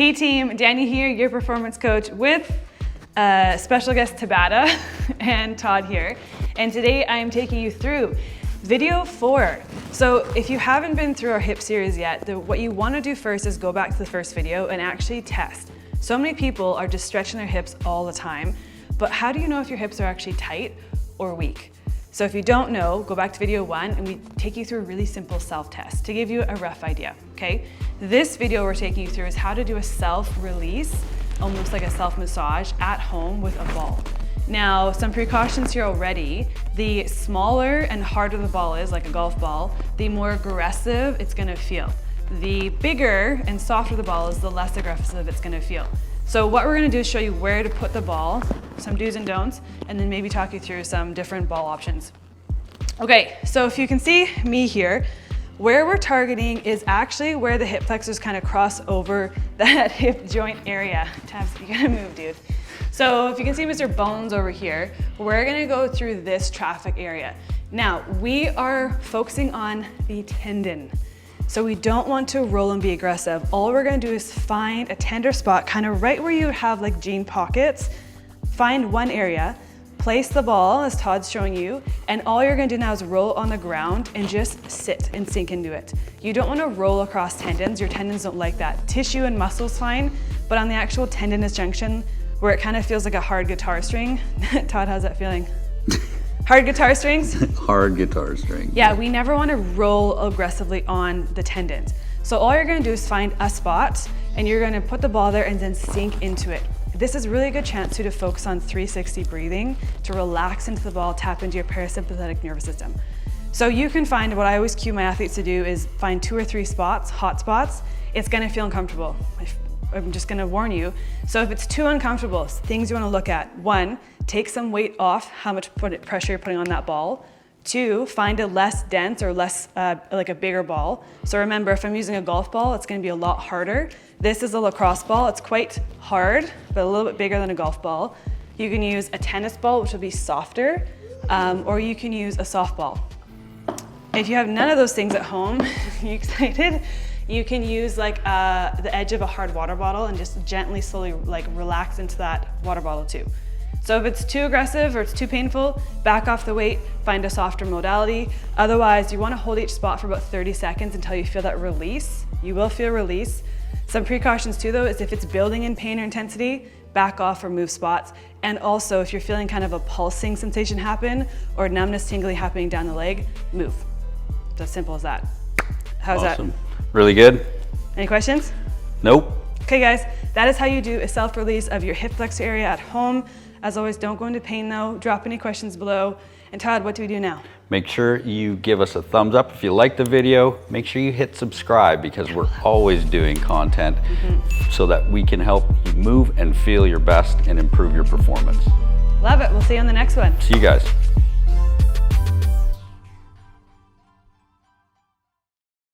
Hey team, Danny here, your performance coach with special guest Tabata and Todd here. And today I am taking you through video 4. So if you haven't been through our hip series yet, what you want to do first is go back to the first video and actually test. So many people are just stretching their hips all the time, but how do you know if your hips are actually tight or weak? So if you don't know, go back to video 1 and we take you through a really simple self-test to give you a rough idea, okay? This video we're taking you through is how to do a self-release, almost like a self-massage at home with a ball. Now, some precautions here already. The smaller and harder the ball is, like a golf ball, the more aggressive it's gonna feel. The bigger and softer the ball is, the less aggressive it's gonna feel. So what we're gonna do is show you where to put the ball, some do's and don'ts, and then maybe talk you through some different ball options. Okay, so if you can see me here, where we're targeting is actually where the hip flexors kind of cross over that hip joint area. Tabs, you gotta move, dude. So if you can see Mr. Bones over here, we're gonna go through this traffic area. Now, we are focusing on the tendon. So we don't want to roll and be aggressive. All we're gonna do is find a tender spot, kind of right where you have like jean pockets. Find one area, place the ball as Todd's showing you, and all you're gonna do now is roll on the ground and just sit and sink into it. You don't wanna roll across tendons. Your tendons don't like that. Tissue and muscle's fine, but on the actual tendinous junction, where it kind of feels like a hard guitar string. Todd, how's that feeling? Hard guitar strings? Hard guitar string. Yeah, we never want to roll aggressively on the tendons. So all you're going to do is find a spot and you're going to put the ball there and then sink into it. This is really a good chance to focus on 360 breathing, to relax into the ball, tap into your parasympathetic nervous system. So you can find, what I always cue my athletes to do is find 2 or 3 spots, hot spots. It's going to feel uncomfortable. I'm just gonna warn you. So if it's too uncomfortable, things you wanna look at. 1, take some weight off how much pressure you're putting on that ball. 2, find a less dense or less, like a bigger ball. So remember, if I'm using a golf ball, it's gonna be a lot harder. This is a lacrosse ball. It's quite hard, but a little bit bigger than a golf ball. You can use a tennis ball, which will be softer, or you can use a softball. If you have none of those things at home, you excited? You can use like the edge of a hard water bottle and just gently, slowly like relax into that water bottle too. So if it's too aggressive or it's too painful, back off the weight, find a softer modality. Otherwise, you want to hold each spot for about 30 seconds until you feel that release. You will feel release. Some precautions too though is if it's building in pain or intensity, back off or move spots. And also if you're feeling kind of a pulsing sensation happen or numbness, tingling happening down the leg, move. It's as simple as that. How's Awesome. that? Really good. Any questions? Nope. Okay guys, that is how you do a self-release of your hip flexor area at home. As always, don't go into pain though. Drop any questions below. And Todd, what do we do now? Make sure you give us a thumbs up if you like the video. Make sure you hit subscribe because we're always doing content so that we can help you move and feel your best and improve your performance. Love it. We'll see you on the next one. See you guys.